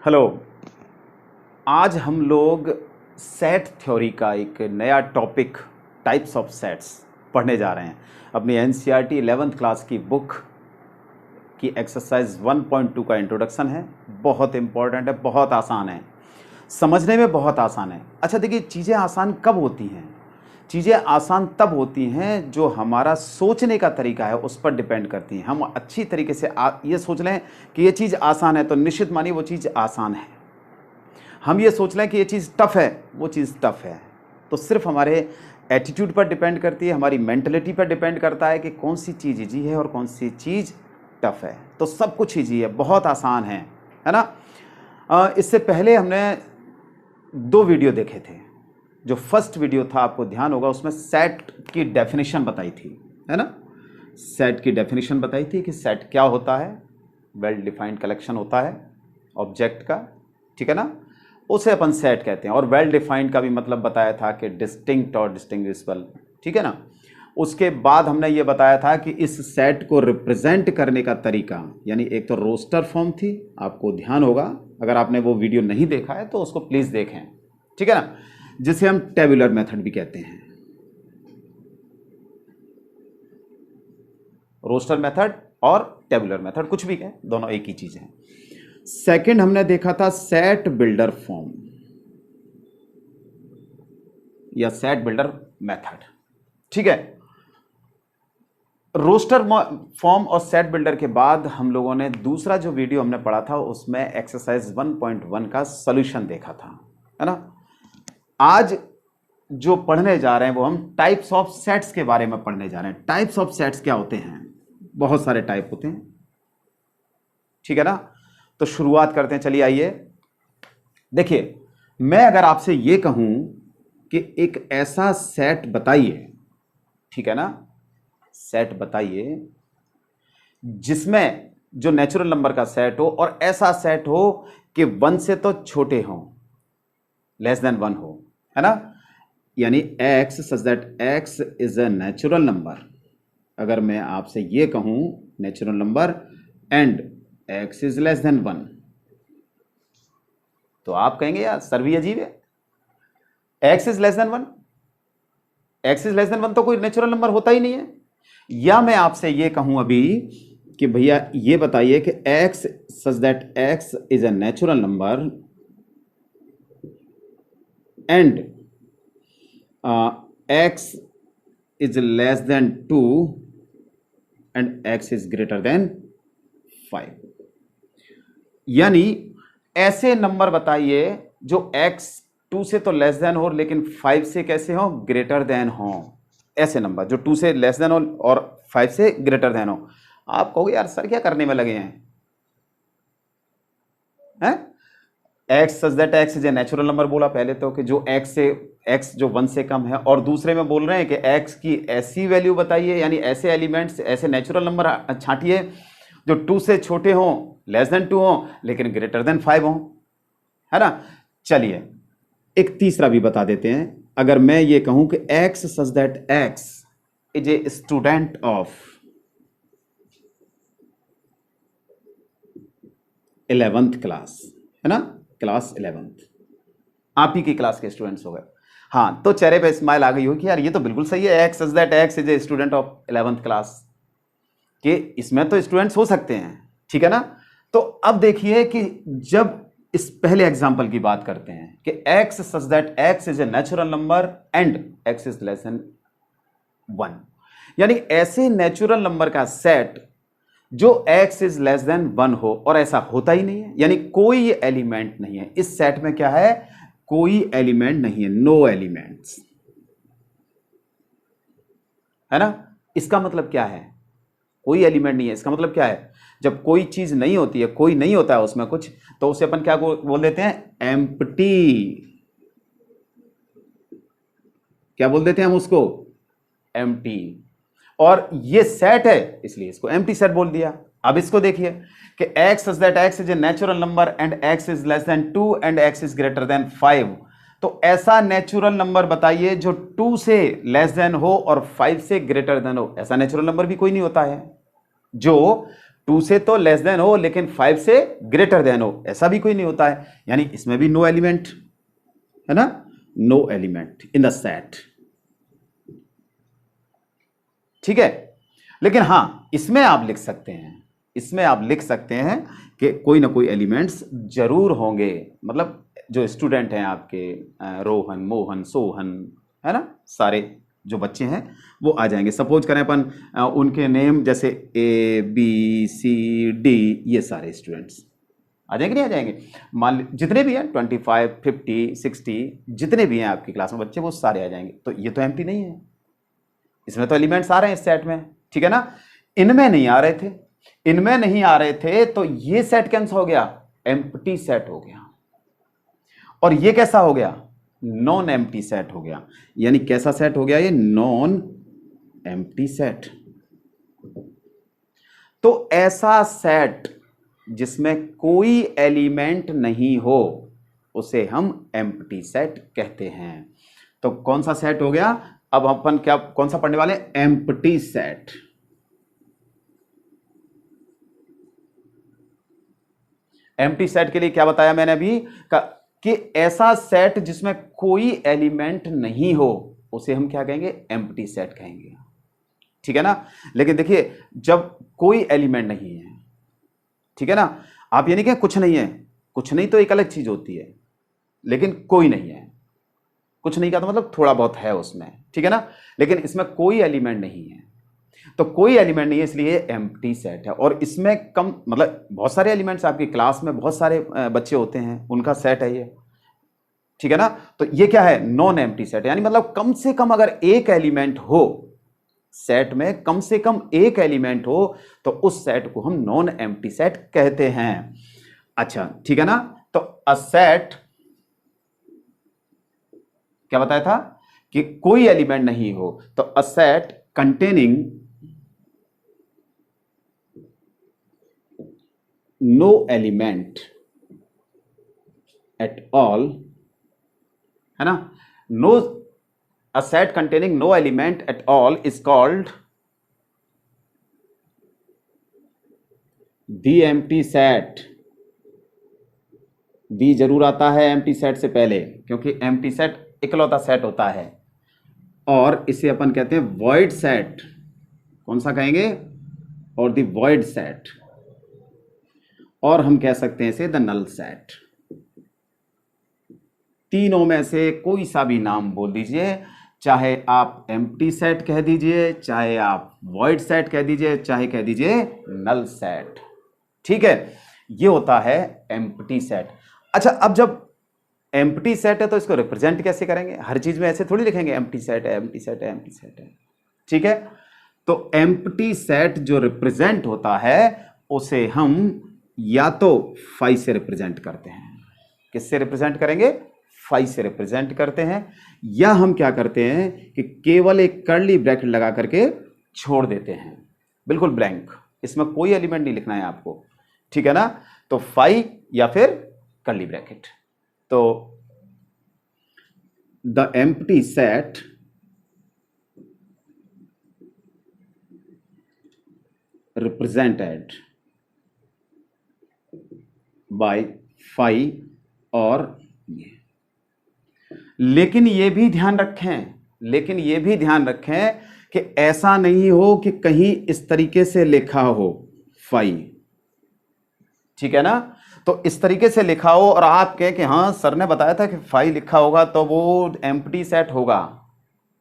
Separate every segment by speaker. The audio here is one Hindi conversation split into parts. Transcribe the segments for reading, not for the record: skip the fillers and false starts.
Speaker 1: हेलो। आज हम लोग सेट थ्योरी का एक नया टॉपिक टाइप्स ऑफ सेट्स पढ़ने जा रहे हैं। अपनी एनसीईआरटी 11th क्लास की बुक की एक्सरसाइज 1.2 का इंट्रोडक्शन है। बहुत इंपॉर्टेंट है, बहुत आसान है, समझने में बहुत आसान है। अच्छा देखिए, चीज़ें आसान कब होती हैं? चीज़ें आसान तब होती हैं जो हमारा सोचने का तरीका है उस पर डिपेंड करती हैं। हम अच्छी तरीके से ये सोच लें कि ये चीज़ आसान है तो निश्चित मानिए वो चीज़ आसान है। हम ये सोच लें कि ये चीज़ टफ़ है, वो चीज़ टफ़ है। तो सिर्फ हमारे एटीट्यूड पर डिपेंड करती है, हमारी मेंटलिटी पर डिपेंड करता है कि कौन सी चीज़ ईजी है और कौन सी चीज़ टफ़ है। तो सब कुछ ईजी है, बहुत आसान है ना। इससे पहले हमने 2 वीडियो देखे थे। जो फर्स्ट वीडियो था, आपको ध्यान होगा, उसमें सेट की डेफिनेशन बताई थी, है ना। सेट की डेफिनेशन बताई थी कि सेट क्या होता है। वेल डिफाइंड कलेक्शन होता है ऑब्जेक्ट का, ठीक है ना, उसे अपन सेट कहते हैं। और वेल डिफाइंड का भी मतलब बताया था कि डिस्टिंक्ट और डिस्टिंग्विशबल, ठीक है ना। उसके बाद हमने ये बताया था कि इस सेट को रिप्रेजेंट करने का तरीका, यानी एक तो रोस्टर फॉर्म थी, आपको ध्यान होगा, अगर आपने वो वीडियो नहीं देखा है तो उसको प्लीज़ देखें, ठीक है ना, जिसे हम टेबुलर मेथड भी कहते हैं। रोस्टर मेथड और टेबुलर मेथड कुछ भी कहें, दोनों एक ही चीज है। सेकंड हमने देखा था सेट बिल्डर फॉर्म या सेट बिल्डर मेथड, ठीक है। रोस्टर फॉर्म और सेट बिल्डर के बाद हम लोगों ने दूसरा जो वीडियो हमने पढ़ा था उसमें एक्सरसाइज 1.1 का सॉल्यूशन देखा था, है ना। आज जो पढ़ने जा रहे हैं वो हम टाइप्स ऑफ सेट्स के बारे में पढ़ने जा रहे हैं। टाइप्स ऑफ सेट्स क्या होते हैं? बहुत सारे टाइप होते हैं, ठीक है ना। तो शुरुआत करते हैं, चलिए आइए। देखिए, मैं अगर आपसे ये कहूं कि एक ऐसा सेट बताइए, ठीक है ना, सेट बताइए जिसमें जो नेचुरल नंबर का सेट हो और ऐसा सेट हो कि 1 से तो छोटे हो, लेस देन 1 हो, है ना। यानी x such that x is a natural number. अगर मैं आपसे ये कहूं natural number and x is less than 1, तो आप कहेंगे यार सर भी अजीब है, x is less than 1, x is less than 1 तो कोई नेचुरल नंबर होता ही नहीं है। या मैं आपसे ये कहूं अभी कि भैया ये बताइए कि x such that x is a natural number and x is less than 2 and x is greater than 5। यानी ऐसे नंबर बताइए जो x 2 से तो लेस देन हो लेकिन 5 से कैसे हो, ग्रेटर देन हो। ऐसे नंबर जो 2 से लेस देन हो और 5 से ग्रेटर देन हो। आप कहोगे यार सर क्या करने में लगे हैं, हैं? X such that x is a natural number बोला पहले तो, कि जो एक्स जो 1 से कम है, और दूसरे में बोल रहे हैं कि एक्स की ऐसी वैल्यू बताइए, यानी ऐसे एलिमेंट्स, ऐसे नेचुरल नंबर छांटिए जो 2 से छोटे हों, लेस देन 2 हों लेकिन ग्रेटर देन 5 हों, है ना। चलिए एक तीसरा भी बता देते हैं। अगर मैं ये कहूं कि x such that x is a student of 11th class, है ना, क्लास 11th, आप ही की क्लास के स्टूडेंट्स हो गए। हाँ, तो चेहरे पे स्माइल आ गई हो कि यार ये तो बिल्कुल सही है, x such that x is a student of 11th class, कि इसमें तो स्टूडेंट्स हो सकते हैं, ठीक है ना। तो अब देखिए कि जब इस पहले एग्जांपल की बात करते हैं कि x such that x is a natural number and x is less than 1, यानी ऐसे नेचुरल नंबर का सेट जो x इज लेस देन 1 हो, और ऐसा होता ही नहीं है, यानी कोई एलिमेंट नहीं है इस सेट में। क्या है? कोई एलिमेंट नहीं है, नो एलिमेंट्स, है ना। इसका मतलब क्या है? कोई एलिमेंट नहीं है, इसका मतलब क्या है? जब कोई चीज नहीं होती है, कोई नहीं होता है उसमें कुछ, तो उसे अपन क्या बोल देते हैं? एम्प्टी। क्या बोल देते हैं हम उसको? एम्प्टी। और ये सेट है इसलिए इसको एम्प्टी सेट बोल दिया। अब इसको देखिए कि x such that x is a natural number and x is less than 2 and x is greater than 5। तो ऐसा नेचुरल नंबर बताइए जो 2 से लेस देन हो और 5 से ग्रेटर देन हो। ऐसा नेचुरल नंबर भी कोई नहीं होता है जो 2 से तो लेस देन हो लेकिन 5 से ग्रेटर देन हो, ऐसा भी कोई नहीं होता है, यानी इसमें भी नो एलिमेंट है ना, no element in the set. ठीक है, लेकिन हां इसमें आप लिख सकते हैं, इसमें आप लिख सकते हैं कि कोई ना कोई एलिमेंट्स जरूर होंगे, मतलब जो स्टूडेंट हैं आपके रोहन, मोहन, सोहन, है ना, सारे जो बच्चे हैं वो आ जाएंगे। सपोज करें अपन उनके नेम जैसे ABCD, ये सारे स्टूडेंट्स आ जाएंगे, नहीं आ जाएंगे? मान जितने भी हैं 25, 50, 60 जितने भी हैं आपकी क्लास में बच्चे वो सारे आ जाएंगे। तो ये तो एम्प्टी नहीं है, इसमें तो एलिमेंट्स आ रहे हैं इस सेट में, ठीक है ना। इनमें नहीं आ रहे थे, इनमें नहीं आ रहे थे तो ये सेट कैंसिल हो गया, एम्प्टी सेट हो गया। और ये कैसा हो गया, नॉन एम्प्टी सेट हो गया। यानी कैसा सेट हो गया ये, नॉन एम्प्टी सेट। तो ऐसा सेट जिसमें कोई एलिमेंट नहीं हो उसे हम एम्प्टी सेट कहते हैं। तो कौन सा सेट हो गया, अब अपन क्या कौन सा पढ़ने वाले, एम्प्टी सेट। एम्प्टी सेट के लिए क्या बताया मैंने अभी कि ऐसा सेट जिसमें कोई एलिमेंट नहीं हो उसे हम क्या कहेंगे, एम्प्टी सेट कहेंगे, ठीक है ना। लेकिन देखिए जब कोई एलिमेंट नहीं है, ठीक है ना, आप ये नहीं कहें कुछ नहीं है, कुछ नहीं तो एक अलग चीज होती है, लेकिन कोई नहीं है, कुछ नहीं का तो मतलब थोड़ा बहुत है उसमें, ठीक है ना, लेकिन इसमें कोई एलिमेंट नहीं है। तो कोई एलिमेंट नहीं है इसलिए एम्प्टी सेट है। और इसमें कम मतलब बहुत सारे एलिमेंट्स आपकी क्लास में बहुत सारे बच्चे होते हैं, उनका सेट है ये, ठीक है ना। तो ये क्या है, नॉन एम्प्टी सेट, यानी मतलब कम से कम अगर एक एलिमेंट हो सेट में, कम से कम एक एलिमेंट हो तो उस सेट को हम नॉन एम्प्टी सेट कहते हैं। अच्छा ठीक है ना। तो अ सेट क्या बताया था कि कोई एलिमेंट नहीं हो, तो a set containing no element at all, है ना, no, a set containing no element at all is called the empty set. दी जरूर आता है एम्प्टी सेट से पहले, क्योंकि एम्प्टी सेट इकलौता सेट होता है, और इसे अपन कहते हैं वॉइड सेट। कौन सा कहेंगे, और द वॉइड सेट, और हम कह सकते हैं इसे द नल सेट। तीनों में से कोई सा भी नाम बोल दीजिए, चाहे आप एम्प्टी सेट कह दीजिए, चाहे आप वॉइड सेट कह दीजिए, चाहे कह दीजिए नल सेट, ठीक है। ये होता है एम्प्टी सेट। अच्छा अब जब एम्प्टी सेट है तो इसको रिप्रेजेंट कैसे करेंगे, हर चीज में ऐसे थोड़ी लिखेंगे एम्प्टी सेट है, एम्प्टी सेट है, एम्प्टी सेट है, ठीक है। तो एम्प्टी सेट जो रिप्रेजेंट होता है उसे हम या तो 5 से रिप्रेजेंट करते हैं, किससे रिप्रेजेंट करेंगे, 5 से रिप्रेजेंट करते हैं, या हम क्या करते हैं कि केवल एक कर्ली ब्रैकेट लगा करके छोड़ देते हैं, बिल्कुल ब्लैंक, इसमें कोई एलिमेंट नहीं लिखना है आपको, ठीक है ना। तो 5 या फिर कर्ली ब्रैकेट। तो the empty set represented by 5 और ये। लेकिन ये भी ध्यान रखें, लेकिन ये भी ध्यान रखें कि ऐसा नहीं हो कि कहीं इस तरीके से लिखा हो 5, ठीक है ना। तो इस तरीके से लिखा हो और आप कहें कि हाँ सर ने बताया था कि 5 लिखा होगा तो वो एम्प्टी सेट होगा,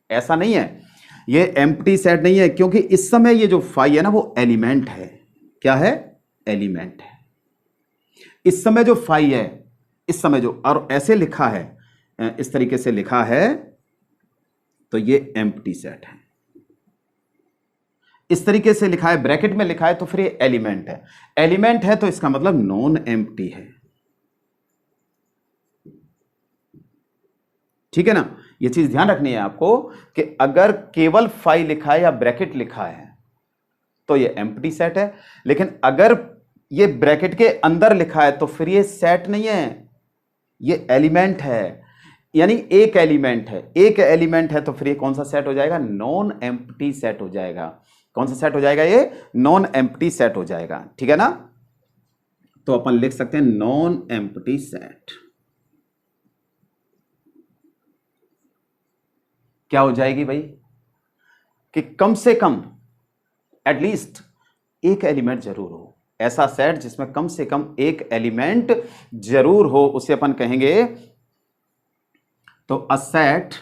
Speaker 1: ऐसा नहीं है, ये एम्प्टी सेट नहीं है, क्योंकि इस समय ये जो 5 है ना वो एलिमेंट है। क्या है, एलिमेंट है। इस समय जो 5 है, इस समय जो, और ऐसे लिखा है, इस तरीके से लिखा है तो ये एम्प्टी सेट है। इस तरीके से लिखा है, ब्रैकेट में लिखा है तो फिर ये एलिमेंट है। एलिमेंट है तो इसका मतलब नॉन एम्प्टी है, ठीक है ना। ये चीज ध्यान रखनी है आपको कि अगर केवल 5 लिखा है या ब्रैकेट लिखा है तो ये एम्प्टी सेट है, लेकिन अगर ये ब्रैकेट के अंदर लिखा है तो फिर ये सेट नहीं है, ये एलिमेंट है। यानी एक एलिमेंट है, एक एलिमेंट है तो फिर ये कौन सा सेट हो जाएगा, नॉन एम्प्टी सेट हो जाएगा। कौन सा सेट हो जाएगा ये? नॉन एम्प्टी सेट हो जाएगा, ठीक है ना। तो अपन लिख सकते हैं नॉन एम्प्टी सेट क्या हो जाएगी भाई? कि कम से कम एटलीस्ट एक एलिमेंट जरूर हो। ऐसा सेट जिसमें कम से कम एक एलिमेंट जरूर हो, उसे अपन कहेंगे तो a set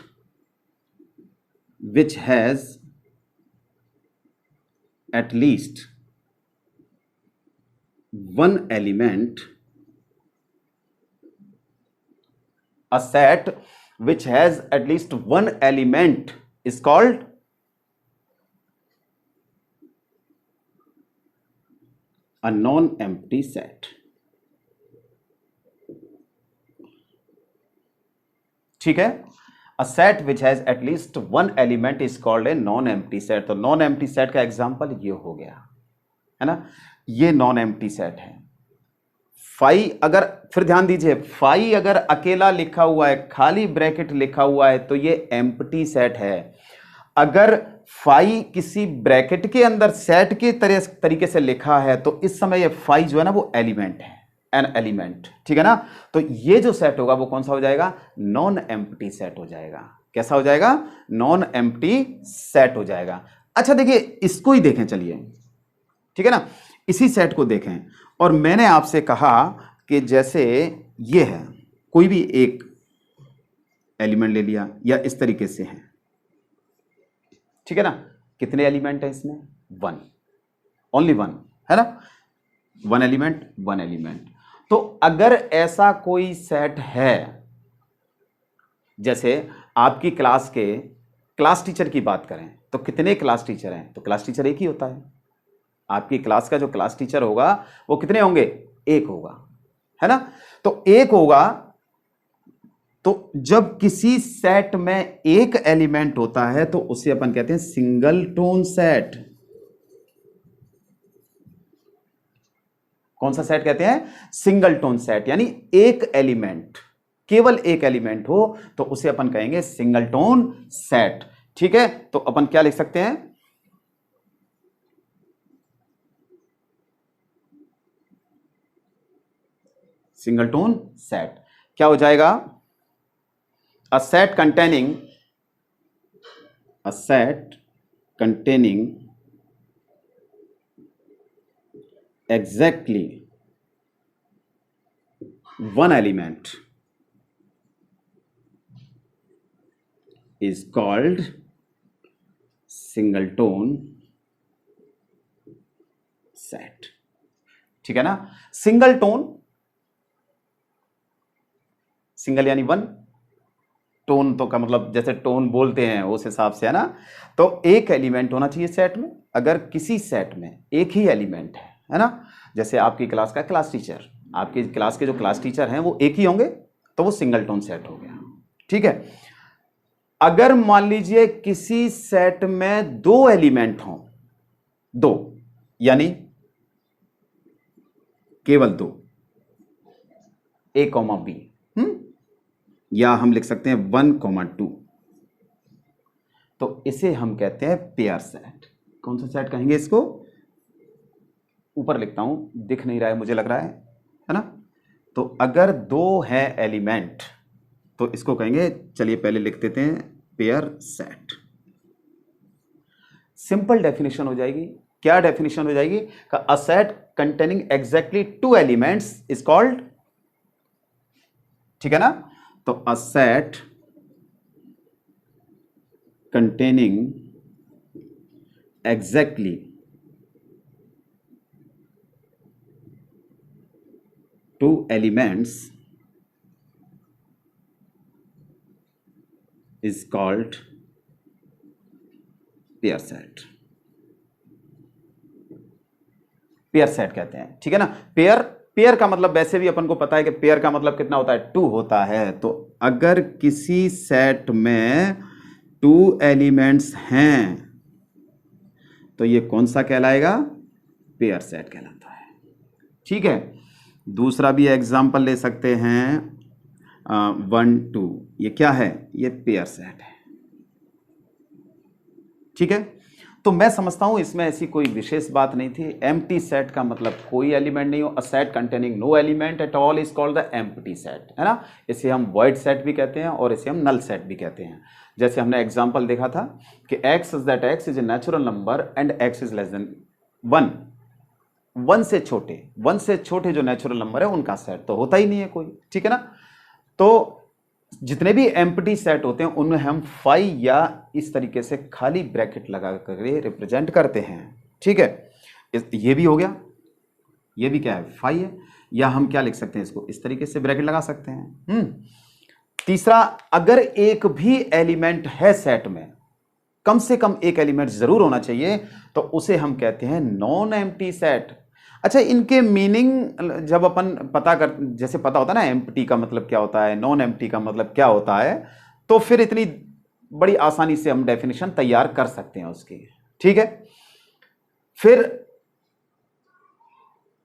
Speaker 1: which has at least one element, a set which has at least one element is called a non-empty set। ठीक है, a set which has at least one element is called a non-empty set। तो non-empty set का एग्जांपल ये हो गया, है ना, ये non-empty set है। फाई अगर, फिर ध्यान दीजिए, फाई अगर अकेला लिखा हुआ है, खाली ब्रैकेट लिखा हुआ है, तो ये एम्प्टी सेट है। अगर फाई किसी ब्रैकेट के अंदर सेट के तरीके से लिखा है, तो इस समय ये फाई जो है ना वो एलिमेंट है, एन एलिमेंट, ठीक है ना। तो ये जो सेट होगा वो कौन सा हो जाएगा? नॉन एम्प्टी सेट हो जाएगा। कैसा हो जाएगा? नॉन एम्प्टी सेट हो जाएगा। अच्छा देखिए, इसको ही देखें, चलिए, ठीक है ना, इसी सेट को देखें। और मैंने आपसे कहा कि जैसे ये है, कोई भी एक एलिमेंट ले लिया या इस तरीके से है, ठीक है ना। कितने एलिमेंट है इसमें? वन, ओनली वन, है ना, वन एलिमेंट, वन एलिमेंट। तो अगर ऐसा कोई सेट है, जैसे आपकी क्लास के क्लास टीचर की बात करें, तो कितने क्लास टीचर हैं? तो क्लास टीचर एक ही होता है। आपकी क्लास का जो क्लास टीचर होगा वो कितने होंगे? एक होगा, है ना। तो एक होगा, तो जब किसी सेट में एक एलिमेंट होता है तो उसे अपन कहते हैं सिंगल टोन सेट। कौन सा सेट कहते हैं? Single tone set. यानी एक एलिमेंट, केवल एक एलिमेंट हो तो उसे अपन कहेंगे सिंगल टोन सेट, ठीक है। तो अपन क्या लिख सकते हैं? सिंगल टोन सेट क्या हो जाएगा? अ set containing exactly one element is called singleton set। ठीक है ना। सिंगल टोन, सिंगल यानी वन, टोन तो का मतलब जैसे टोन बोलते हैं उस हिसाब से, है ना। तो एक एलिमेंट होना चाहिए सेट में। अगर किसी सेट में एक ही एलिमेंट है ना, जैसे आपकी क्लास का क्लास टीचर, आपकी क्लास के जो क्लास टीचर हैं वो एक ही होंगे, तो वो सिंगल टोन सेट हो गया, ठीक है। अगर मान लीजिए किसी सेट में दो एलिमेंट हों, दो यानी केवल दो, ए कॉमा बी, या हम लिख सकते हैं 1, 2, तो इसे हम कहते हैं पेयर सेट। कौन सा सेट कहेंगे इसको? ऊपर लिखता हूं, दिख नहीं रहा है मुझे लग रहा है ना। तो अगर दो हैं एलिमेंट तो इसको कहेंगे, चलिए पहले लिख देते हैं, पेयर सेट। सिंपल डेफिनेशन हो जाएगी। क्या डेफिनेशन हो जाएगी? अ set containing exactly two elements is called, ठीक है ना। तो a set containing exactly two elements is called pair set. Pair set कहते हैं, ठीक है ना। पेयर का मतलब वैसे भी अपन को पता है कि पेयर का मतलब कितना होता है? 2 होता है। तो अगर किसी सेट में 2 एलिमेंट्स हैं तो ये कौन सा कहलाएगा? पेयर सेट कहलाता है, ठीक है। दूसरा भी एग्जांपल ले सकते हैं, 1, 2, ये क्या है? ये पेयर सेट है, ठीक है। तो मैं समझता हूं इसमें ऐसी कोई विशेष बात नहीं थी। एम्प्टी सेट का मतलब कोई एलिमेंट नहीं हो। A set containing no element at all is called the empty set, है ना। इसे हम वॉइड सेट भी कहते हैं और इसे हम नल सेट भी कहते हैं। जैसे हमने एग्जांपल देखा था कि x is that x is a natural number and x is less than 1। 1 से छोटे जो नेचुरल नंबर है उनका सेट तो होता ही नहीं है कोई, ठीक है ना। तो जितने भी एम्प्टी सेट होते हैं उनमें हम फाई या इस तरीके से खाली ब्रैकेट लगा करके रिप्रेजेंट करते हैं, ठीक है। ये भी हो गया, ये भी क्या है, फाई है। या हम क्या लिख सकते हैं, इसको इस तरीके से ब्रैकेट लगा सकते हैं। तीसरा, अगर एक भी एलिमेंट है सेट में, कम से कम एक एलिमेंट जरूर होना चाहिए, तो उसे हम कहते हैं नॉन एम्प्टी सेट। अच्छा, इनके मीनिंग जब अपन पता कर, जैसे पता होता है ना एम्प्टी का मतलब क्या होता है, नॉन एम्प्टी का मतलब क्या होता है, तो फिर इतनी बड़ी आसानी से हम डेफिनेशन तैयार कर सकते हैं उसकी, ठीक है। फिर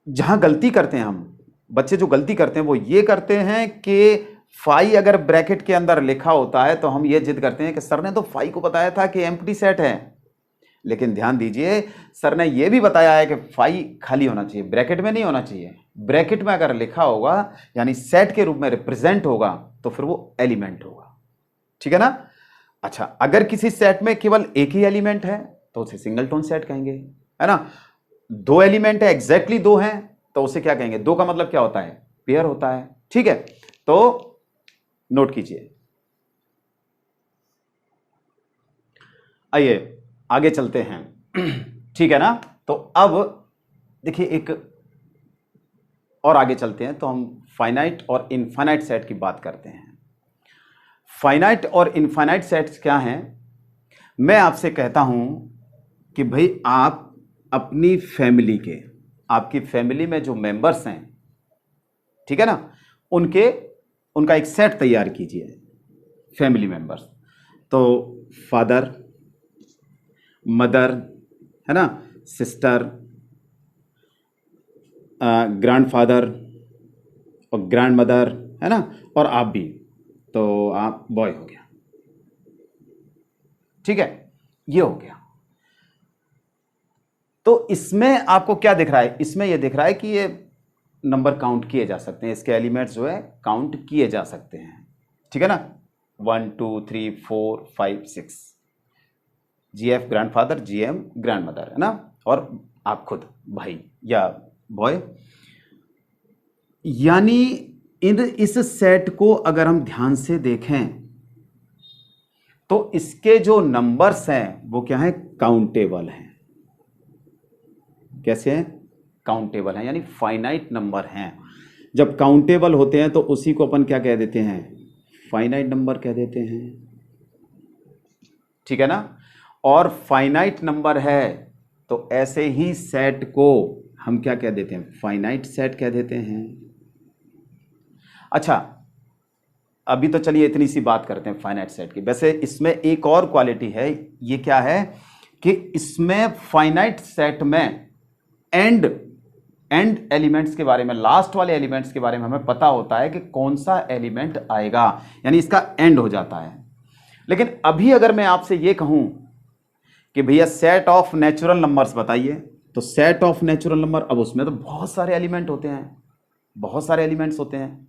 Speaker 1: जहां गलती करते हैं हम बच्चे, जो गलती करते हैं वो ये करते हैं कि फाई अगर ब्रैकेट के अंदर लिखा होता है तो हम ये जिद करते हैं कि सर ने तो फाई को बताया था कि एम्प्टी सेट है। लेकिन ध्यान दीजिए, सर ने यह भी बताया है कि फाई खाली होना चाहिए, ब्रैकेट में नहीं होना चाहिए। ब्रैकेट में अगर लिखा होगा यानी सेट के रूप में रिप्रेजेंट होगा तो फिर वो एलिमेंट होगा, ठीक है ना। अच्छा, अगर किसी सेट में केवल एक ही एलिमेंट है तो उसे सिंगलटोन सेट कहेंगे, है ना। दो एलिमेंट है, एग्जैक्टली दो हैं, तो उसे क्या कहेंगे, दो का मतलब क्या होता है, पेयर होता है, ठीक है। तो नोट कीजिए। आइए आगे चलते हैं, ठीक है ना। तो अब देखिए, एक और आगे चलते हैं तो हम फाइनाइट और इनफाइनाइट सेट की बात करते हैं। फाइनाइट और इनफाइनाइट सेट्स क्या हैं। मैं आपसे कहता हूं कि भाई आप अपनी फैमिली के, आपकी फैमिली में जो मेंबर्स हैं, ठीक है ना, उनका एक सेट तैयार कीजिए, फैमिली मेंबर्स। तो फादर, मदर, है ना, सिस्टर, ग्रैंडफादर और ग्रैंड मदर, है ना, और आप भी, तो आप बॉय हो गया, ठीक है, ये हो गया। तो इसमें आपको क्या दिख रहा है, इसमें यह दिख रहा है कि ये नंबर काउंट किए जा सकते हैं, इसके एलिमेंट्स जो है काउंट किए जा सकते हैं, ठीक है ना। 1 2 3 4 5 6, GF grandfather, GM grand mother, है ना, और आप खुद भाई या बॉय। यानी इस सेट को अगर हम ध्यान से देखें तो इसके जो नंबर्स हैं वो क्या है, काउंटेबल हैं। कैसे हैं, काउंटेबल हैं, यानी फाइनाइट नंबर हैं। जब काउंटेबल होते हैं तो उसी को अपन क्या कह देते हैं, फाइनाइट नंबर कह देते हैं, ठीक है ना। और फाइनाइट नंबर है तो ऐसे ही सेट को हम क्या कह देते हैं, फाइनाइट सेट कह देते हैं। अच्छा, अभी तो चलिए इतनी सी बात करते हैं फाइनाइट सेट की। वैसे इसमें एक और क्वालिटी है, ये क्या है कि इसमें फाइनाइट सेट में एंड एलिमेंट्स के बारे में, लास्ट वाले एलिमेंट्स के बारे में हमें पता होता है कि कौन सा एलिमेंट आएगा, यानी इसका एंड हो जाता है। लेकिन अभी अगर मैं आपसे ये कहूं कि भैया सेट ऑफ नेचुरल नंबर्स बताइए, तो सेट ऑफ नेचुरल नंबर, अब उसमें तो बहुत सारे एलिमेंट होते हैं, बहुत सारे एलिमेंट्स होते हैं,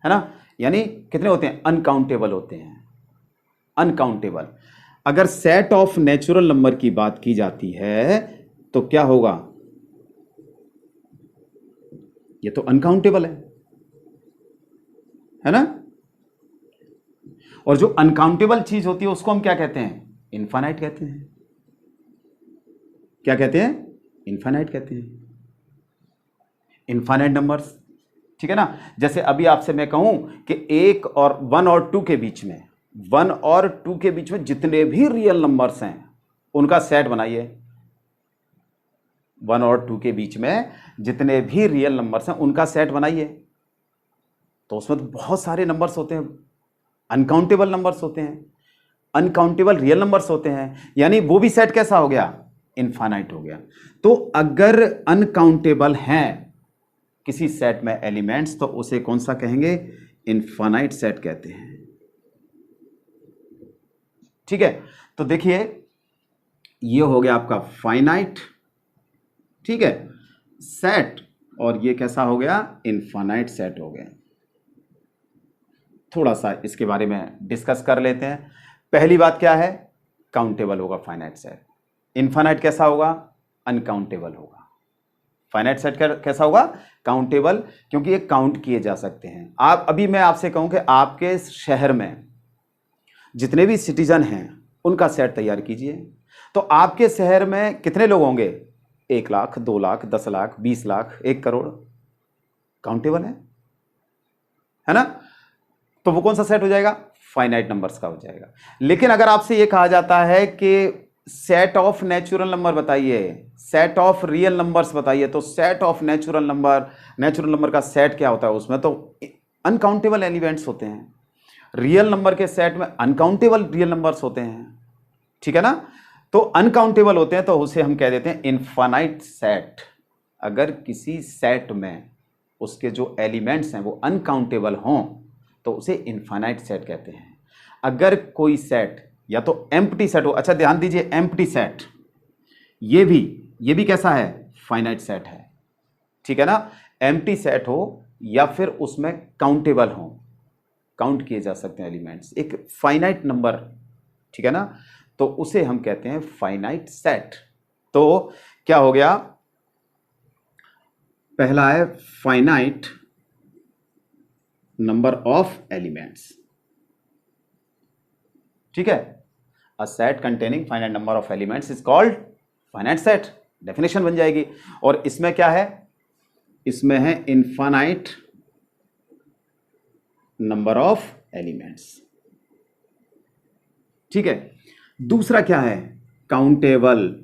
Speaker 1: है ना। यानी कितने होते हैं, अनकाउंटेबल होते हैं, अनकाउंटेबल। अगर सेट ऑफ नेचुरल नंबर की बात की जाती है तो क्या होगा, ये तो अनकाउंटेबल है ना। और जो अनकाउंटेबल चीज होती है उसको हम क्या कहते हैं, इनफाइनाइट कहते हैं। क्या कहते हैं, इनफाइनाइट कहते हैं, इनफाइनाइट नंबर्स, ठीक है ना। जैसे अभी आपसे मैं कहूं कि 1 और 1 और 2 के बीच में, 1 और 2 के बीच में जितने भी रियल नंबर्स हैं उनका सेट बनाइए। 1 और 2 के बीच में जितने भी रियल नंबर्स हैं उनका सेट बनाइए, तो उसमें तो बहुत सारे नंबर्स होते हैं, अनकाउंटेबल नंबर्स होते हैं, अनकाउंटेबल रियल नंबर्स होते हैं, यानी वो भी सेट कैसा हो गया, इनफाइनाइट हो गया। तो अगर अनकाउंटेबल हैं किसी सेट में एलिमेंट्स तो उसे कौन सा कहेंगे, इनफाइनाइट सेट कहते हैं, ठीक है। तो देखिए ये हो गया आपका फाइनाइट, ठीक है, सेट, और ये कैसा हो गया, इनफाइनाइट सेट हो गया। थोड़ा सा इसके बारे में डिस्कस कर लेते हैं। पहली बात क्या है, काउंटेबल होगा फाइनाइट सेट। इनफाइनाइट कैसा होगा, अनकाउंटेबल होगा। फाइनाइट सेट कैसा होगा, काउंटेबल, क्योंकि ये काउंट किए जा सकते हैं। आप अभी मैं आपसे कहूं कि आपके शहर में जितने भी सिटीजन हैं उनका सेट तैयार कीजिए, तो आपके शहर में कितने लोग होंगे, 1 लाख, 2 लाख, 10 लाख, 20 लाख, 1 करोड़, काउंटेबल है ना। तो वो कौन सा सेट हो जाएगा, फाइनाइट नंबर्स का हो जाएगा। लेकिन अगर आपसे ये कहा जाता है कि सेट ऑफ नेचुरल नंबर बताइए, सेट ऑफ रियल नंबर्स बताइए, तो सेट ऑफ नेचुरल नंबर का सेट क्या होता है, उसमें तो अनकाउंटेबल एलिमेंट्स होते हैं। रियल नंबर के सेट में अनकाउंटेबल रियल नंबर्स होते हैं, ठीक है ना। तो अनकाउंटेबल होते हैं तो उसे हम कह देते हैं इनफाइनाइट सेट। अगर किसी सेट में उसके जो एलिमेंट्स हैं वो अनकाउंटेबल हों तो उसे इनफाइनाइट सेट कहते हैं। अगर कोई सेट या तो एम्प्टी सेट हो, अच्छा ध्यान दीजिए, एम्प्टी सेट ये भी कैसा है, फाइनाइट सेट है, ठीक है ना। एम्प्टी सेट हो या फिर उसमें काउंटेबल हो, काउंट किए जा सकते हैं एलिमेंट्स, एक फाइनाइट नंबर, ठीक है ना, तो उसे हम कहते हैं फाइनाइट सेट। तो क्या हो गया, पहला है फाइनाइट नंबर ऑफ एलिमेंट्स, ठीक है। अ set containing finite number of elements is called finite set, definition बन जाएगी। और इसमें क्या है, इसमें है इनफाइनाइट नंबर ऑफ एलिमेंट्स, ठीक है। दूसरा क्या है, काउंटेबल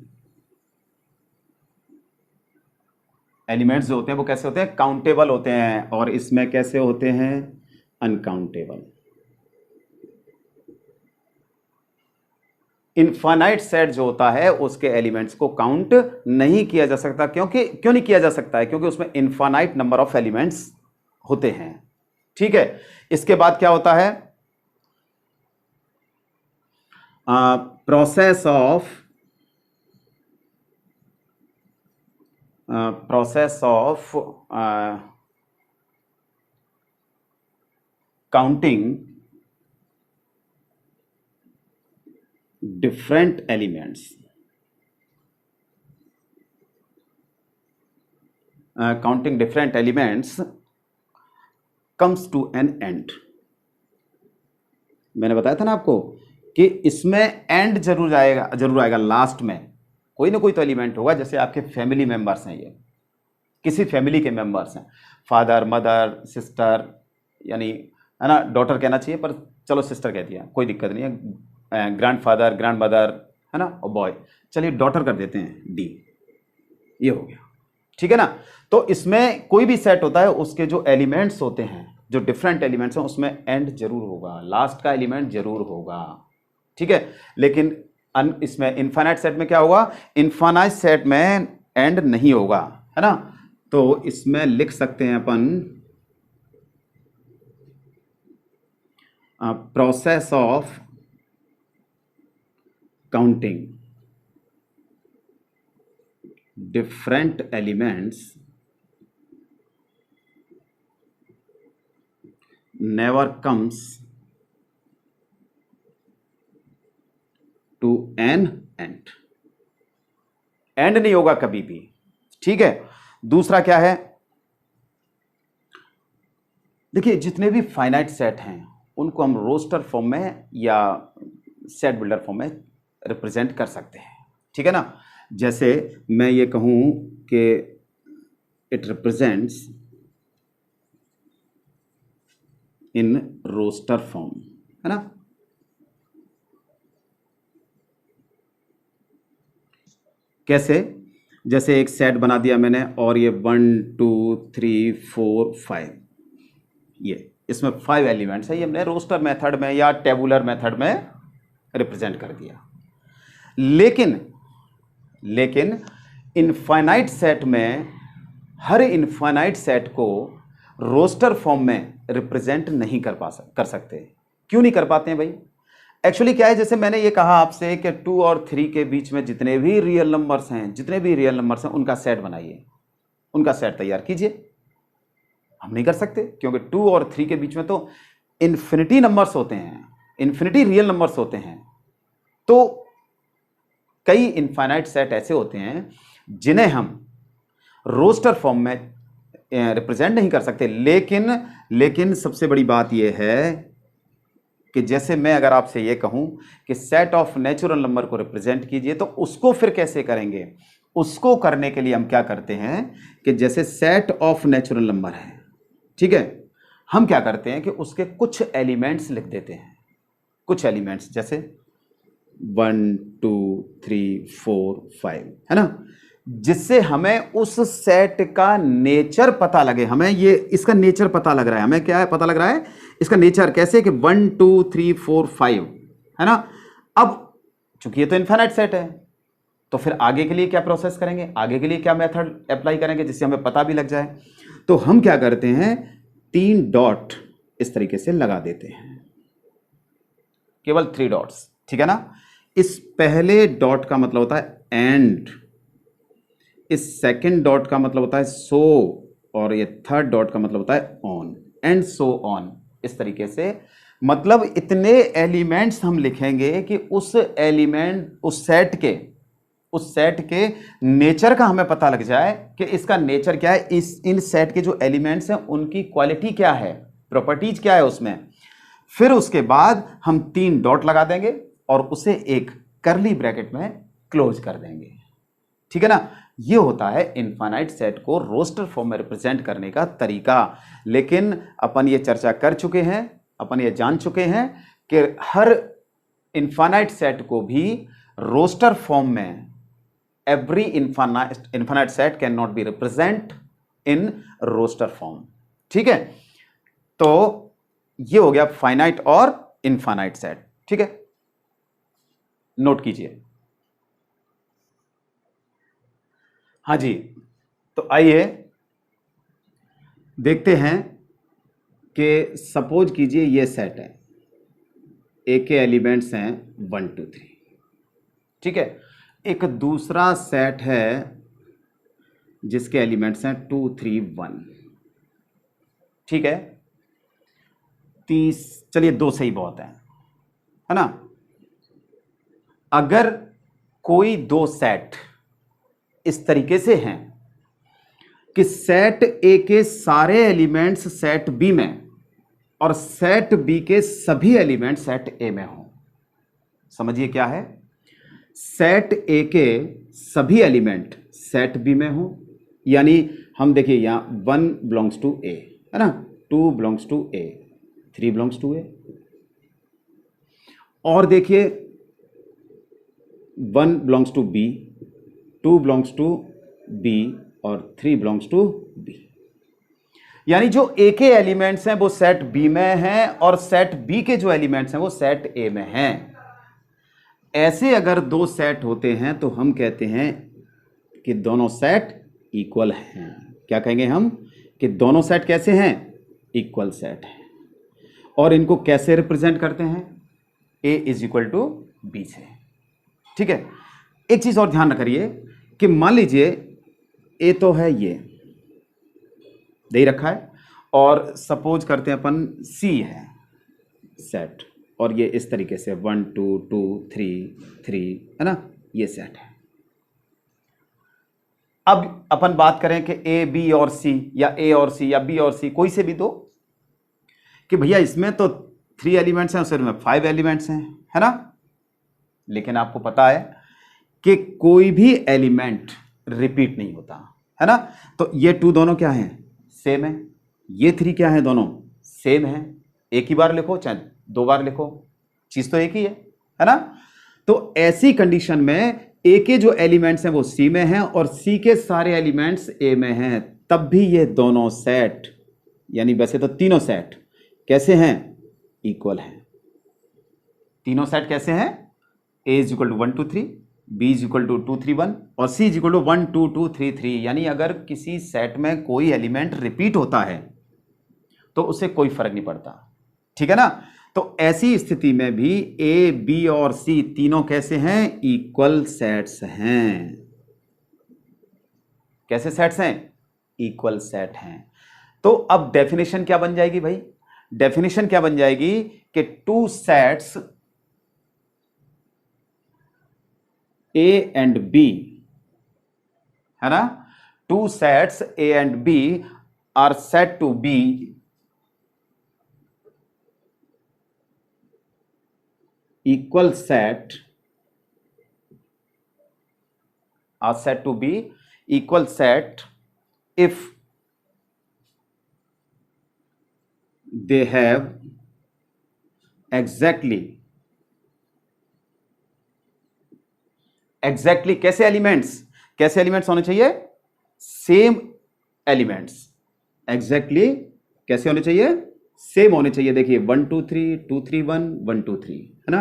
Speaker 1: एलिमेंट्स जो होते हैं वो कैसे होते हैं, काउंटेबल होते हैं, और इसमें कैसे होते हैं, अनकाउंटेबल। इनफाइनाइट सेट जो होता है उसके एलिमेंट्स को काउंट नहीं किया जा सकता, क्यों नहीं किया जा सकता है, क्योंकि उसमें इनफाइनाइट नंबर ऑफ एलिमेंट्स होते हैं, ठीक है। इसके बाद क्या होता है, process of counting different elements, counting different elements comes to an end। मैंने बताया था ना आपको कि इसमें एंड जरूर आएगा लास्ट में, कोई ना कोई तो एलिमेंट होगा। जैसे आपके फैमिली मेंबर्स हैं, ये किसी फैमिली के मेंबर्स हैं, फादर, मदर, सिस्टर, यानी है ना, डॉटर कहना चाहिए पर चलो सिस्टर कह दिया, कोई दिक्कत नहीं है, ग्रैंडफादर, ग्रैंडमदर, है ना, और बॉय, चलिए डॉटर कर देते हैं डी, ये हो गया, ठीक है ना। तो इसमें कोई भी सेट होता है उसके जो एलिमेंट्स होते हैं, जो डिफरेंट एलिमेंट्स हैं, उसमें एंड जरूर होगा, लास्ट का एलिमेंट जरूर होगा, ठीक है। लेकिन इसमें इनफाइनाइट सेट में क्या होगा, इनफाइनाइट सेट में एंड नहीं होगा, है ना। तो इसमें लिख सकते हैं अपन process of counting different elements never comes to an end, end नहीं होगा कभी भी, ठीक है। दूसरा क्या है, देखिए जितने भी फाइनाइट सेट हैं उनको हम रोस्टर फॉर्म में या सेट बिल्डर फॉर्म में रिप्रेजेंट कर सकते हैं, ठीक है ना। जैसे मैं ये कहूं कि it represents in roster form, है ना। कैसे, जैसे एक सेट बना दिया मैंने और ये 1 2 3 4 5, ये इसमें 5 एलिमेंट्स है, ये हमने रोस्टर मेथड में या टेबुलर मेथड में रिप्रेजेंट कर दिया। लेकिन इनफाइनाइट सेट में हर इनफाइनाइट सेट को रोस्टर फॉर्म में रिप्रेजेंट नहीं कर सकते। क्यों नहीं कर पाते हैं भाई, एक्चुअली क्या है, जैसे मैंने ये कहा आपसे कि 2 और 3 के बीच में जितने भी रियल नंबर्स हैं उनका सेट बनाइए, उनका सेट तैयार कीजिए। हम नहीं कर सकते क्योंकि 2 और 3 के बीच में तो इन्फिनिटी नंबर्स होते हैं, इन्फिनिटी रियल नंबर्स होते हैं। तो कई इनफाइनाइट सेट ऐसे होते हैं जिन्हें हम रोस्टर फॉर्म में रिप्रेजेंट नहीं कर सकते। लेकिन सबसे बड़ी बात यह है कि जैसे मैं अगर आपसे यह कहूं कि सेट ऑफ नेचुरल नंबर को रिप्रेजेंट कीजिए, तो उसको फिर कैसे करेंगे? उसको करने के लिए हम क्या करते हैं कि जैसे सेट ऑफ नेचुरल नंबर है, ठीक है, हम क्या करते हैं कि उसके कुछ एलिमेंट्स लिख देते हैं, कुछ एलिमेंट्स जैसे 1 2 3 4 5, है ना, जिससे हमें उस सेट का नेचर पता लगे। हमें ये इसका नेचर पता लग रहा है, हमें क्या है पता लग रहा है इसका नेचर, कैसे कि 1 2 3 4 5, है ना। अब चूंकि ये तो इनफाइनाइट सेट है, तो फिर आगे के लिए क्या प्रोसेस करेंगे, आगे के लिए क्या मेथड अप्लाई करेंगे जिससे हमें पता भी लग जाए? तो हम क्या करते हैं, 3 डॉट इस तरीके से लगा देते हैं, केवल 3 डॉट्स, ठीक है ना। इस पहले डॉट का मतलब होता है एंड, इस सेकंड डॉट का मतलब होता है सो, और ये थर्ड डॉट का मतलब होता है ऑन, एंड सो ऑन। इस तरीके से मतलब इतने एलिमेंट्स हम लिखेंगे कि उस एलिमेंट उस सेट के नेचर का हमें पता लग जाए कि इसका नेचर क्या है, इन सेट के जो एलिमेंट्स हैं उनकी क्वालिटी क्या है, प्रॉपर्टीज क्या है उसमें। फिर उसके बाद हम 3 डॉट लगा देंगे और उसे एक करली ब्रैकेट में क्लोज कर देंगे, ठीक है ना। ये होता है इनफाइनाइट सेट को रोस्टर फॉर्म में रिप्रेजेंट करने का तरीका। लेकिन अपन ये चर्चा कर चुके हैं, अपन ये जान चुके हैं कि हर इनफाइनाइट सेट को भी रोस्टर फॉर्म में every infinite set cannot be represent in roster form, ठीक है। तो ये हो गया फाइनाइट और इनफाइनाइट सेट, ठीक है, नोट कीजिए। हाँ जी, तो आइए देखते हैं कि सपोज कीजिए ये सेट है, ए के एलिमेंट्स हैं 1 2 3, ठीक है। एक दूसरा सेट है जिसके एलिमेंट्स हैं 2 3 1, ठीक है। 30, चलिए 2 से ही बहुत है ना। अगर कोई 2 सेट इस तरीके से हैं कि सेट ए के सारे एलिमेंट्स सेट बी में और सेट बी के सभी एलिमेंट सेट ए में हो, समझिए क्या है, सेट ए के सभी एलिमेंट सेट बी में हो, यानी हम देखिए यहां 1 बिलोंग्स टू ए, है ना, 2 belongs to A, 3 belongs to A, और देखिए 1 belongs to B, 2 belongs to B और 3 बिलोंग्स टू बी। यानी जो ए के एलिमेंट्स हैं वो सेट बी में हैं और सेट बी के जो एलिमेंट्स हैं वो सेट ए में हैं। ऐसे अगर 2 सेट होते हैं तो हम कहते हैं कि दोनों सेट इक्वल हैं। क्या कहेंगे हम कि दोनों सेट कैसे हैं, इक्वल सेट हैं। और इनको कैसे रिप्रेजेंट करते हैं, A is equal to B से, ठीक है। एक चीज और ध्यान करिए कि मान लीजिए ए तो है ये दे ही रखा है, और सपोज करते हैं अपन सी है सेट, और ये इस तरीके से 1 2 2 3 3, है ना, ये सेट है। अब अपन बात करें कि ए बी और सी, या ए और सी, या बी और सी, कोई से भी दो, कि भैया इसमें तो 3 एलिमेंट्स हैं, उसमें 5 एलिमेंट्स हैं, है ना। लेकिन आपको पता है कि कोई भी एलिमेंट रिपीट नहीं होता, है ना। तो ये 2 दोनों क्या हैं, सेम है। ये 3 क्या है, दोनों सेम है। एक ही बार लिखो चाहे 2 बार लिखो, चीज तो एक ही है ना। तो ऐसी कंडीशन में ए के जो एलिमेंट्स हैं वो सी में हैं और सी के सारे एलिमेंट्स ए में हैं, तब भी ये दोनों सेट, यानी वैसे तो तीनों सेट कैसे हैं, इक्वल हैं। तीनों सेट कैसे हैं, A is equal to 1 2 3, B is equal to 2 3 1 और सी इज इक्वल टू 1 2 2 3 3। यानी अगर किसी सेट में कोई एलिमेंट रिपीट होता है तो उससे कोई फर्क नहीं पड़ता, ठीक है ना। तो ऐसी स्थिति में भी ए, बी और सी तीनों कैसे हैं? इक्वल सेट्स हैं। कैसे सेट्स हैं? इक्वल सेट हैं। तो अब डेफिनेशन क्या बन जाएगी भाई? डेफिनेशन क्या बन जाएगी कि two sets A and B, है ना, two sets A and B are set to be equal set are said to be equal set if they have exactly कैसे एलिमेंट्स होने चाहिए? Same elements. एग्जैक्टली कैसे होने चाहिए? सेम होने चाहिए। देखिए 1 2 3 2 3 1 1 2 3, है ना,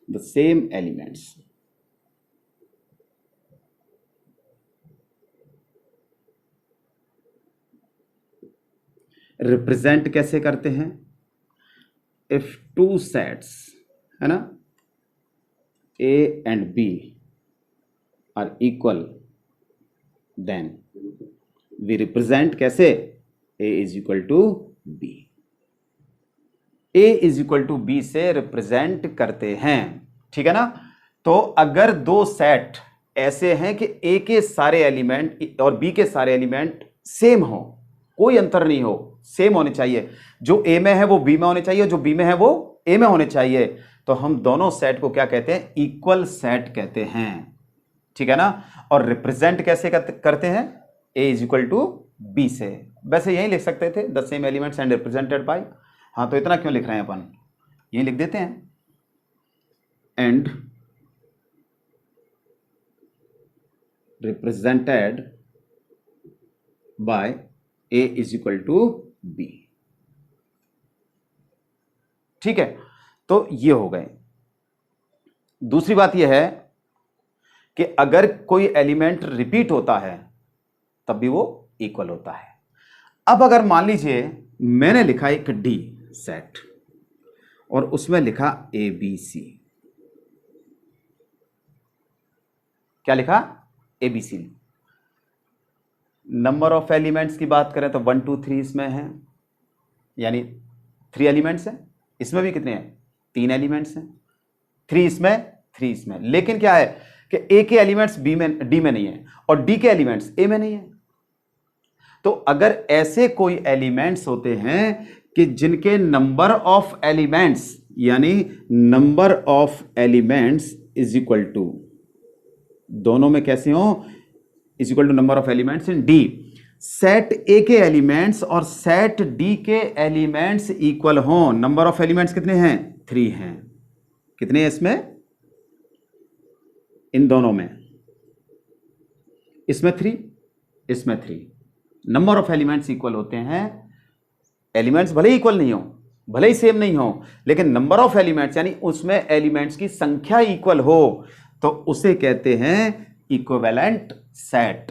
Speaker 1: द सेम एलिमेंट्स। रिप्रेजेंट कैसे करते हैं? इफ टू सेट्स, है ना, A and B are equal, then we represent कैसे? A is equal to B. A is equal to B से रिप्रेजेंट करते हैं, ठीक है ना। तो अगर दो सेट ऐसे हैं कि ए के सारे एलिमेंट और बी के सारे एलिमेंट सेम हो, कोई अंतर नहीं हो, सेम होने चाहिए, जो ए में है वो बी में होने चाहिए, जो बी में है वो ए में होने चाहिए, तो हम दोनों सेट को क्या कहते हैं? इक्वल सेट कहते हैं, ठीक है ना। और रिप्रेजेंट कैसे करते हैं? A is equal to B से। वैसे यही लिख सकते थे, the same elements and represented bye. हाँ, तो इतना क्यों लिख रहे हैं अपन, यही लिख देते हैं, and represented by A is equal to B, ठीक है। तो ये हो गए। दूसरी बात यह है कि अगर कोई एलिमेंट रिपीट होता है तब भी वो इक्वल होता है। अब अगर मान लीजिए मैंने लिखा एक डी सेट और उसमें लिखा ए बी सी, क्या लिखा? A B C. Number of elements की बात करें तो 1 2 3 इसमें है, यानी 3 एलिमेंट्स हैं। इसमें भी कितने हैं? 3 एलिमेंट्स हैं। 3 इसमें, 3 इसमें। लेकिन क्या है कि ए के एलिमेंट्स बी में, डी में नहीं है, और डी के एलिमेंट्स ए में नहीं है। तो अगर ऐसे कोई एलिमेंट्स होते हैं कि जिनके नंबर ऑफ एलिमेंट्स, यानी number of elements is equal to, दोनों में कैसे हो? Is equal to number of elements in D. Set A के एलिमेंट्स और सेट डी के एलिमेंट्स इक्वल हो। नंबर ऑफ एलिमेंट्स कितने हैं? 3 हैं। कितने हैं इसमें? इन दोनों में, इसमें 3, इसमें 3। नंबर ऑफ एलिमेंट्स इक्वल होते हैं। एलिमेंट्स भले ही इक्वल नहीं हो, भले ही सेम नहीं हो, लेकिन नंबर ऑफ एलिमेंट्स यानी उसमें एलिमेंट्स की संख्या इक्वल हो, तो उसे कहते हैं इक्विवेलेंट सेट।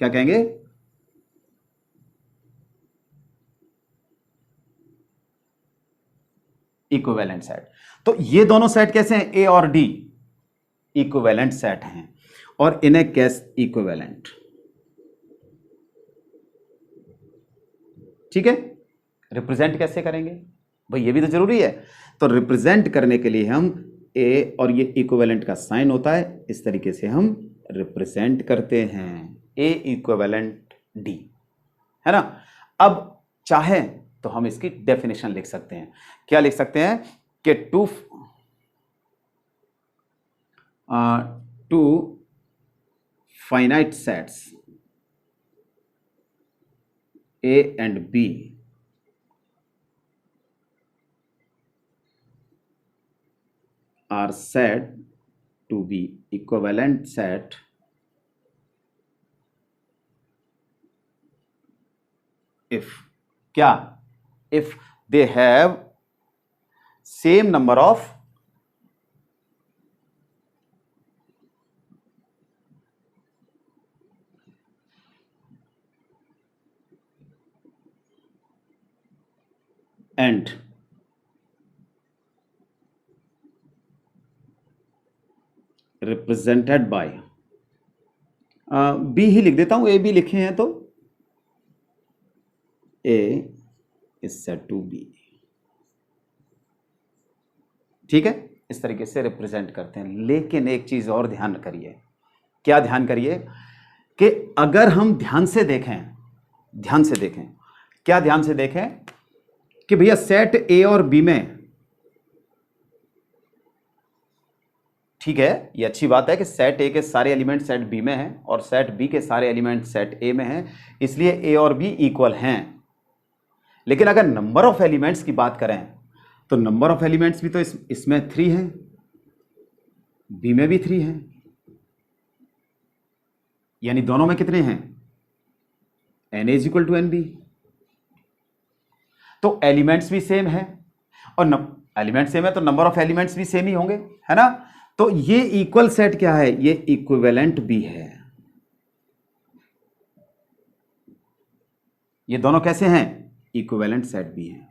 Speaker 1: क्या कहेंगे? Equivalent set. तो ये दोनों सेट कैसे हैं? ए और डी इक्विवेलेंट सेट हैं, और इन्हें कैसे इक्विवेलेंट, ठीक है। रिप्रेजेंट कैसे करेंगे भाई? ये भी तो जरूरी है। तो रिप्रेजेंट करने के लिए हम ए, और ये इक्विवेलेंट का साइन होता है, इस तरीके से हम रिप्रेजेंट करते हैं, ए इक्विवेलेंट डी, है ना। अब चाहे तो हम इसकी डेफिनेशन लिख सकते हैं। क्या लिख सकते हैं? कि two finite sets A and B are said to be equivalent set if, क्या? If they have same number of and represented by, B ही लिख देता हूं, ए बी लिखे हैं तो A is said to B. ठीक है, इस तरीके से रिप्रेजेंट करते हैं। लेकिन एक चीज और ध्यान करिए, क्या ध्यान करिए कि अगर हम ध्यान से देखें क्या ध्यान से देखें कि भैया सेट ए और बी में, ठीक है, ये अच्छी बात है कि सेट ए के सारे एलिमेंट सेट बी में हैं और सेट बी के सारे एलिमेंट सेट ए में हैं, इसलिए ए और बी इक्वल हैं। लेकिन अगर नंबर ऑफ एलिमेंट्स की बात करें तो नंबर ऑफ एलिमेंट्स भी तो इसमें 3 हैं, बी में भी 3 हैं, यानी दोनों में कितने हैं, n is equal to n B. तो एलिमेंट्स भी सेम है और एलिमेंट सेम है तो नंबर ऑफ एलिमेंट्स भी सेम ही होंगे, है ना। तो ये इक्वल सेट क्या है, ये इक्विवेलेंट भी है। ये दोनों कैसे हैं, इक्विवेलेंट सेट भी हैं,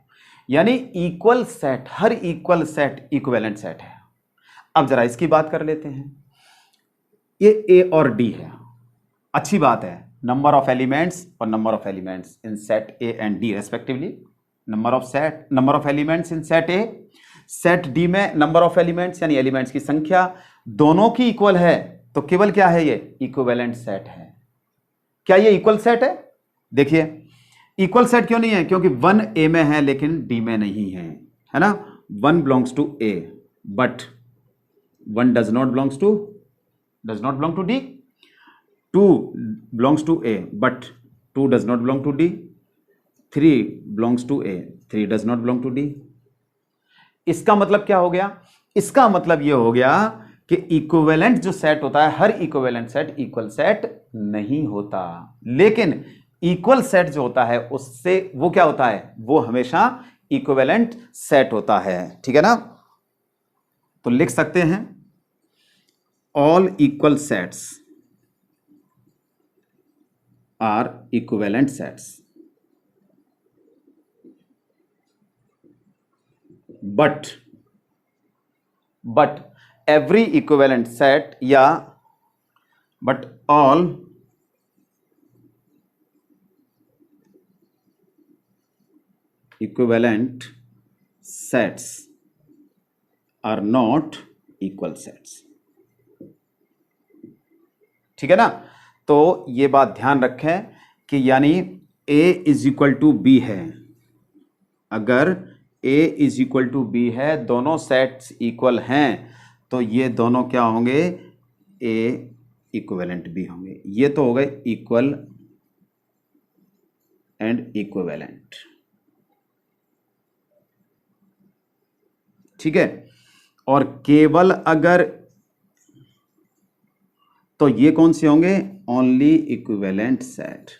Speaker 1: यानी इक्वल सेट, हर इक्वल सेट इक्विवेलेंट सेट है। अब जरा इसकी बात कर लेते हैं, ये ए और डी है, अच्छी बात है, नंबर ऑफ एलिमेंट्स और number of elements in set A and D respectively, number of elements in set A, set D में नंबर ऑफ एलिमेंट्स यानी एलिमेंट्स की संख्या दोनों की इक्वल है, तो केवल क्या है, ये इक्विवेलेंट सेट है। क्या ये इक्वल सेट है, देखिए इक्वल सेट क्यों नहीं है, क्योंकि 1 ए में है लेकिन डी में नहीं है ना। 1 belongs to A but 1 does not belong to D, 2 belongs to A but 2 does not belong to D, 3 belongs to A, 3 does not belong to D. इसका मतलब क्या हो गया, इसका मतलब यह हो गया कि इक्विवेलेंट जो सेट होता है, हर इक्विवेलेंट सेट इक्वल सेट नहीं होता, लेकिन इक्वल सेट जो होता है उससे वो क्या होता है, वो हमेशा इक्विवेलेंट सेट होता है। ठीक है ना, तो लिख सकते हैं all equal sets are equivalent sets, but every equivalent set या but all equivalent sets are not equal sets। ठीक है ना, तो ये बात ध्यान रखें कि यानी a is equal to B है, अगर a is equal to B है, दोनों सेट्स इक्वल हैं, तो ये दोनों क्या होंगे, a इक्विवेलेंट भी होंगे। ये तो हो गए इक्वल एंड इक्विवेलेंट। ठीक है, और केवल अगर, तो ये कौन से होंगे, ओनली इक्विवेलेंट सेट।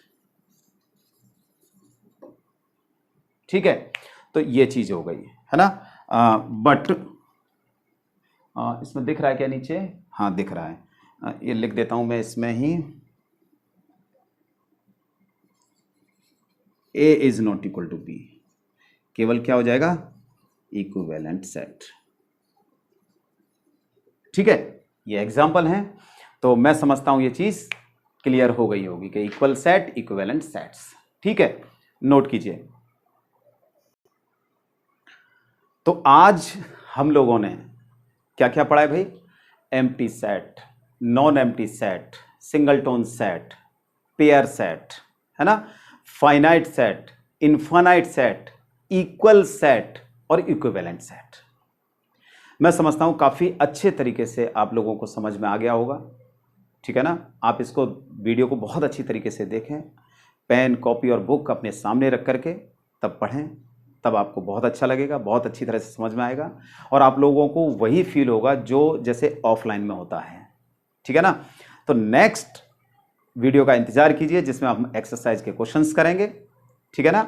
Speaker 1: ठीक है, तो ये चीज हो गई है ना। बट इसमें दिख रहा है क्या नीचे, हाँ दिख रहा है, ये लिख देता हूं मैं इसमें ही, A is not equal to B, केवल क्या हो जाएगा, इक्विवेलेंट सेट। ठीक है, ये एग्जाम्पल है, तो मैं समझता हूं ये चीज क्लियर हो गई होगी कि इक्वल सेट इक्विवेलेंट सेट्स। ठीक है, नोट कीजिए। तो आज हम लोगों ने क्या क्या पढ़ा है भाई, empty set, non empty set, singleton set, pair set, है ना, finite set, infinite set, equal set और इक्विवेलेंट सेट। मैं समझता हूं काफी अच्छे तरीके से आप लोगों को समझ में आ गया होगा। ठीक है ना, आप इसको वीडियो को बहुत अच्छी तरीके से देखें, पेन कॉपी और बुक अपने सामने रख करके तब पढ़ें, तब आपको बहुत अच्छा लगेगा, बहुत अच्छी तरह से समझ में आएगा और आप लोगों को वही फील होगा जो जैसे ऑफलाइन में होता है। ठीक है ना, तो नेक्स्ट वीडियो का इंतजार कीजिए जिसमें हम एक्सरसाइज के क्वेश्चंस करेंगे। ठीक है ना।